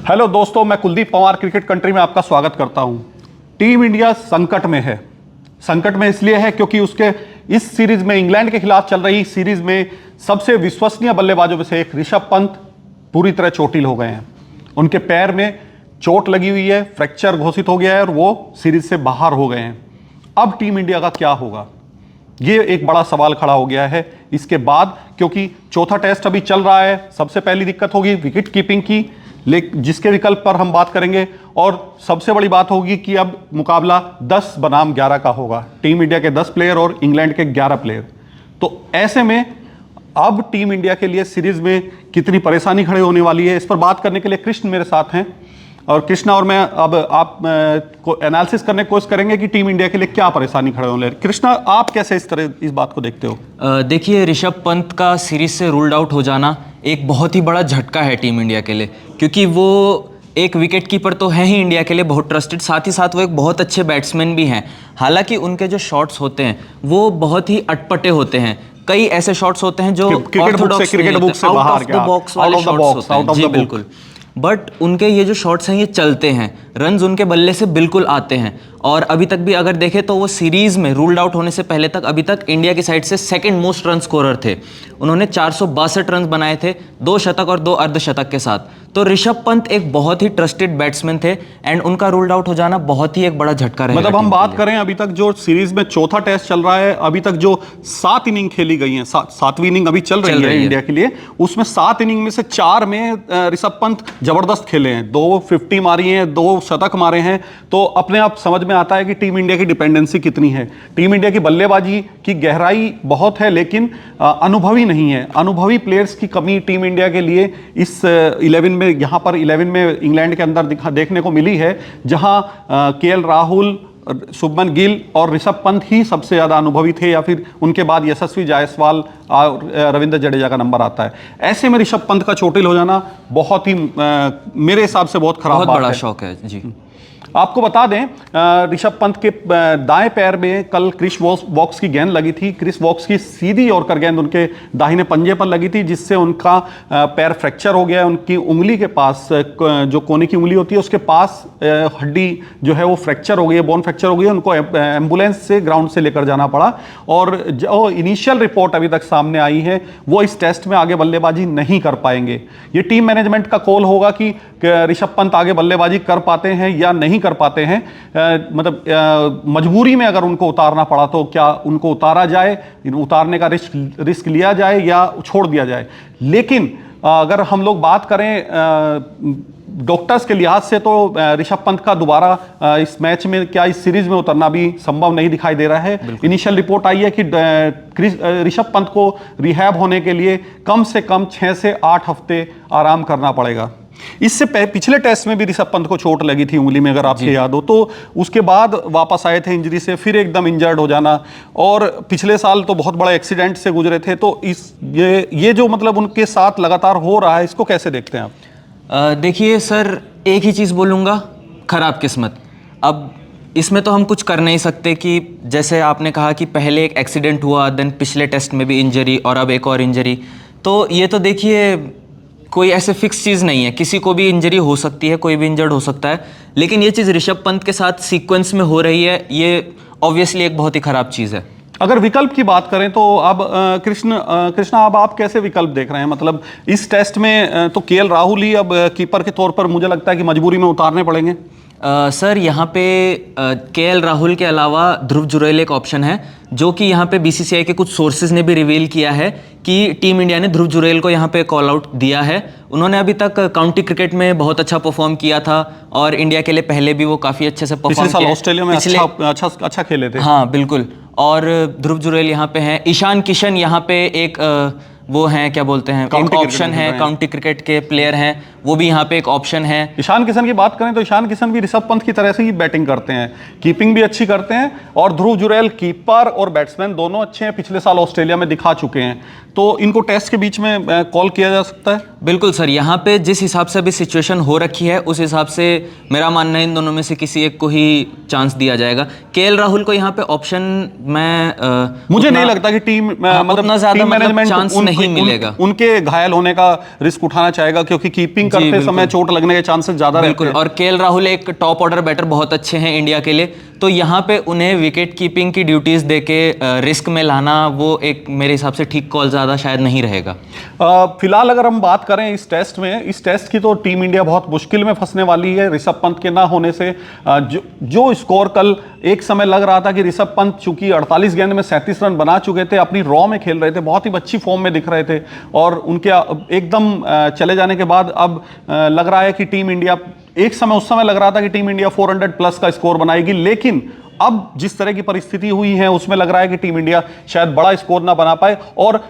Hello दोस्तों, मैं Kuldeep Panwar cricket country में आपका स्वागत करता हूं। टीम इंडिया संकट में है। संकट में इसलिए है क्योंकि उसके इस सीरीज में, इंग्लैंड के खिलाफ चल रही सीरीज में, सबसे विश्वसनीय बल्लेबाजों में से एक ऋषभ पंत पूरी तरह चोटिल हो गए हैं। उनके पैर में चोट लगी हुई है, फ्रैक्चर घोषित हो गया है और वो सीरीज से बाहर हो गए हैं। अब टीम इंडिया का क्या होगा, ये एक बड़ा सवाल खड़ा हो गया है इसके बाद, क्योंकि चौथा टेस्ट अभी चल रहा है। सबसे पहली दिक्कत होगी विकेट कीपिंग की, जिसके विकल्प पर हम बात करेंगे। और सबसे बड़ी बात होगी कि अब मुकाबला 10 बनाम 11 का होगा। टीम इंडिया के 10 प्लेयर और इंग्लैंड के 11 प्लेयर। तो ऐसे में अब टीम इंडिया के लिए सीरीज में कितनी परेशानी खड़ी होने वाली है, इस पर बात करने के लिए कृष्ण मेरे साथ हैं। और कृष्णा और मैं अब आप को एनालिसिस करने की कोशिश करेंगे कि टीम इंडिया के लिए क्या परेशानी खड़े होने लगी। कृष्णा, आप कैसे इस बात को देखते हो? देखिए, ऋषभ पंत का सीरीज से रूल्ड आउट हो जाना एक बहुत ही बड़ा झटका है टीम इंडिया के लिए, क्योंकि वो एक विकेट कीपर तो है ही इंडिया के लिए बहुत ट्रस्टेड, साथ ही साथ वो एक बहुत अच्छे बैट्समैन भी हैं। हालांकि उनके जो शॉट्स होते हैं वो बहुत ही अटपटे होते हैं। कई ऐसे शॉट्स होते हैं जो क्रिकेट बुक से बाहर, आउट ऑफ द बॉक्स वाले शॉट्स होते हैं। जी बिल्कुल, बट उनके ये जो शॉट्स हैं ये चलते हैं, रन्स उनके बल्ले से बिल्कुल आते हैं। और अभी तक भी अगर देखें तो वो सीरीज में रूल्ड आउट होने से पहले तक अभी तक इंडिया की साइड से सेकंड मोस्ट रन स्कोरर थे। उन्होंने 462 रन बनाए थे, 2 शतक और 2 अर्धशतक के साथ। तो ऋषभ पंत एक बहुत ही ट्रस्टेड बैट्समैन थे एंड उनका रूल्ड आउट हो जाना बहुत ही एक बड़ा झटका रहेगा। मतलब हम बात करें अभी तक जो सीरीज में चौथा टेस्ट चल रहा है, अभी तक जो 7 इनिंग खेली गई हैं, 7वीं इनिंग अभी चल रही है इंडिया के लिए, उसमें 7 इनिंग में से 4 में ऋषभ पंत जबरदस्त खेले हैं। 2 50 मारी हैं, 2 शतक मारे हैं। तो अपने आप समझ में आता है कि टीम इंडिया की डिपेंडेंसी कितनी है। टीम इंडिया की बल्लेबाजी की गहराई बहुत है, लेकिन अनुभवी नहीं है। अनुभवी प्लेयर्स की कमी टीम इंडिया के लिए इस 11 में, यहाँ पर 11 में इंग्लैंड के अंदर देखने को मिली है, जहां केएल राहुल, शुभमन गिल और ऋषभ पंत ही सबसे ज़्यादा अनुभवी थे, या फिर उनके बाद यशस्वी जायसवाल और रविंद्र जडेजा का नंबर आता है। ऐसे में ऋषभ पंत का चोटिल हो जाना बहुत ही मेरे हिसाब से बहुत खराब बात है। बहुत बड़ा शौक है जी। आपको बता दें, ऋषभ पंत के दाएं पैर में कल क्रिस वॉक्स की गेंद लगी थी। क्रिस वॉक्स की सीधी और कर गेंद उनके दाहिने पंजे पर लगी थी, जिससे उनका पैर फ्रैक्चर हो गया। उनकी उंगली के पास, जो कोने की उंगली होती है उसके पास हड्डी जो है वो फ्रैक्चर हो गई है, बोन फ्रैक्चर हो गई है। उनको एम्बुलेंस से ग्राउंड से लेकर जाना पड़ा। और जो इनिशियल रिपोर्ट अभी तक सामने आई है, वो इस टेस्ट में आगे बल्लेबाजी नहीं कर पाएंगे। ये टीम मैनेजमेंट का कॉल होगा कि ऋषभ पंत आगे बल्लेबाजी कर पाते हैं या नहीं कर पाते हैं। मतलब मजबूरी में अगर उनको उतारना पड़ा तो क्या उनको उतारा जाए, उतारने का रिस्क लिया जाए या छोड़ दिया जाए। लेकिन अगर हम लोग बात करें डॉक्टर्स के लिहाज से, तो ऋषभ पंत का दोबारा इस मैच में, क्या इस सीरीज में उतरना भी संभव नहीं दिखाई दे रहा है। इनिशियल रिपोर्ट आई है कि ऋषभ पंत को रिहैब होने के लिए कम से कम 6 से 8 हफ्ते आराम करना पड़ेगा। इससे पिछले टेस्ट में भी ऋषभ पंत को चोट लगी थी उंगली में, अगर आपको याद हो, तो उसके बाद वापस आए थे इंजरी से, फिर एकदम इंजर्ड हो जाना। और पिछले साल तो बहुत बड़ा एक्सीडेंट से गुजरे थे। तो ये जो मतलब उनके साथ लगातार हो रहा है, इसको कैसे देखते हैं आप? देखिए सर, एक ही चीज़ बोलूँगा, खराब किस्मत। अब इसमें तो हम कुछ कर नहीं सकते कि जैसे आपने कहा कि पहले एक एक्सीडेंट हुआ, देन पिछले टेस्ट में भी इंजरी और अब एक और इंजरी। तो ये तो देखिए कोई ऐसे फिक्स चीज़ नहीं है, किसी को भी इंजरी हो सकती है, कोई भी इंजर्ड हो सकता है। लेकिन ये चीज़ ऋषभ पंत के साथ सीक्वेंस में हो रही है, ये ऑब्वियसली एक बहुत ही ख़राब चीज़ है। अगर विकल्प की बात करें तो अब कृष्णा, अब आप कैसे विकल्प देख रहे हैं? मतलब इस टेस्ट में तो केएल राहुल ही अब कीपर के तौर पर मुझे लगता है कि मजबूरी में उतारने पड़ेंगे। सर, यहाँ पे केएल राहुल के अलावा ध्रुव जुरैल एक ऑप्शन है, जो कि यहाँ पे बीसीसीआई के कुछ सोर्सेज ने भी रिवील किया है कि टीम इंडिया ने ध्रुव जुरैल को यहाँ पे कॉल आउट दिया है। उन्होंने अभी तक काउंटी क्रिकेट में बहुत अच्छा परफॉर्म किया था और इंडिया के लिए पहले भी वो काफ़ी अच्छे से परफॉर्म किया। ऑस्ट्रेलिया में अच्छा खेले थे। हाँ बिल्कुल। और ध्रुव जुरैल यहाँ पे हैं। ईशान किशन यहाँ पे एक वो हैं, क्या बोलते हैं, एक ऑप्शन है, काउंटी क्रिकेट के प्लेयर हैं, वो भी यहाँ पे एक ऑप्शन है। ईशान किशन की बात करें तो ईशान किशन भी ऋषभ पंत की तरह से ही बैटिंग करते हैं, कीपिंग भी अच्छी करते हैं। और ध्रुव जुरैल कीपर और बैट्समैन दोनों अच्छे हैं, पिछले साल ऑस्ट्रेलिया में दिखा चुके हैं। तो इनको टेस्ट के बीच में कॉल किया जा सकता है। बिल्कुल सर, यहाँ पे जिस हिसाब से अभी सिचुएशन हो रखी है उस हिसाब से मेरा मानना है इन दोनों में से किसी एक को ही चांस दिया जाएगा। केएल राहुल को यहाँ पे ऑप्शन मुझे नहीं लगता कि टीम मतलब मैनेजमेंट चांस नहीं मिलेगा। उनके घायल होने का रिस्क उठाना चाहेगा, क्योंकि कीपिंग करते समय चोट लगने के चांसेस ज्यादा रहते बिल्कुल। हैं। और केएल राहुल एक टॉप ऑर्डर बैटर बहुत अच्छे हैं इंडिया के लिए, तो यहाँ पे उन्हें विकेट कीपिंग की ड्यूटीज देके रिस्क में लाना वो एक मेरे हिसाब से ठीक कॉल ज़्यादा शायद नहीं रहेगा। फिलहाल अगर हम बात करें इस टेस्ट की, तो टीम इंडिया बहुत मुश्किल में फंसने वाली है ऋषभ पंत के ना होने से। जो स्कोर कल एक समय लग रहा था कि ऋषभ पंत चूंकि 48 गेंद में 37 रन बना चुके थे, अपनी रॉ में खेल रहे थे, बहुत ही अच्छी फॉर्म में दिख रहे थे, और उनके एकदम चले जाने के बाद अब लग रहा है कि टीम इंडिया, एक समय उस समय लग रहा था कि टीम इंडिया 400 प्लस का स्कोर बनाएगी, लेकिन अब जिस तरह की परिस्थिति हुई है उसमें लग रहा है कि टीम इंडिया शायद बड़ा स्कोर ना बना पाए। और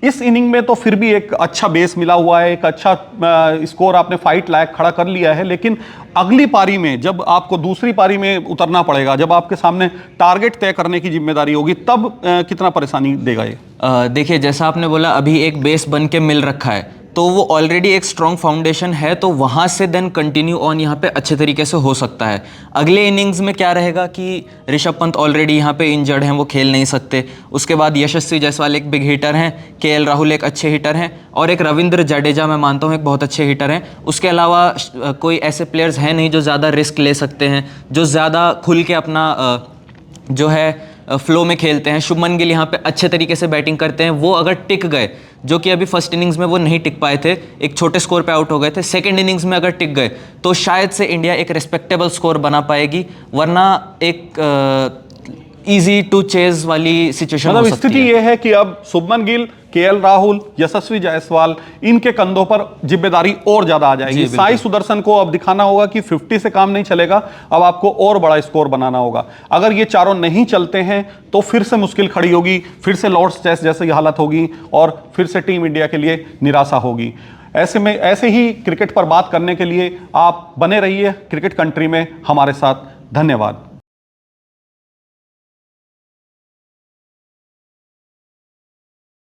इस इनिंग में तो फिर भी एक अच्छा बेस मिला हुआ है, एक अच्छा स्कोर आपने फाइट लायक खड़ा कर लिया है, लेकिन अगली पारी में जब आपको दूसरी पारी में उतरना पड़ेगा, जब आपके सामने टारगेट तय करने की जिम्मेदारी होगी, तब कितना परेशानी देगा ये? देखिए, जैसा आपने बोला अभी एक बेस बन के मिल रखा है, तो वो ऑलरेडी एक स्ट्रॉन्ग फाउंडेशन है, तो वहाँ से देन कंटिन्यू ऑन यहाँ पे अच्छे तरीके से हो सकता है। अगले इनिंग्स में क्या रहेगा कि ऋषभ पंत ऑलरेडी यहाँ पे इंजर्ड हैं, वो खेल नहीं सकते। उसके बाद यशस्वी जायसवाल एक बिग हिटर हैं, केएल राहुल एक अच्छे हिटर हैं, और एक रविंद्र जडेजा मैं मानता हूँ एक बहुत अच्छे हिटर हैं। उसके अलावा कोई ऐसे प्लेयर्स हैं नहीं जो ज़्यादा रिस्क ले सकते हैं, जो ज़्यादा खुल के अपना जो है फ्लो में खेलते हैं। शुभमन गिल यहाँ पे अच्छे तरीके से बैटिंग करते हैं, वो अगर टिक गए, जो कि अभी फर्स्ट इनिंग्स में वो नहीं टिक पाए थे, एक छोटे स्कोर पे आउट हो गए थे, सेकंड इनिंग्स में अगर टिक गए तो शायद से इंडिया एक रिस्पेक्टेबल स्कोर बना पाएगी, वरना एक इजी टू चेज वाली सिचुएशन हो सकती है। स्थिति यह है कि अब शुभमन गिल, केएल राहुल, यशस्वी जायसवाल, इनके कंधों पर जिम्मेदारी और ज्यादा आ जाएगी। साई सुदर्शन को अब दिखाना होगा कि 50 से काम नहीं चलेगा, अब आपको और बड़ा स्कोर बनाना होगा। अगर ये चारों नहीं चलते हैं तो फिर से मुश्किल खड़ी होगी, फिर से लॉर्ड्स टेस्ट जैसी हालत होगी, और फिर से टीम इंडिया के लिए निराशा होगी। ऐसे में ऐसे ही क्रिकेट पर बात करने के लिए आप बने रहिए क्रिकेट कंट्री में हमारे साथ। धन्यवाद।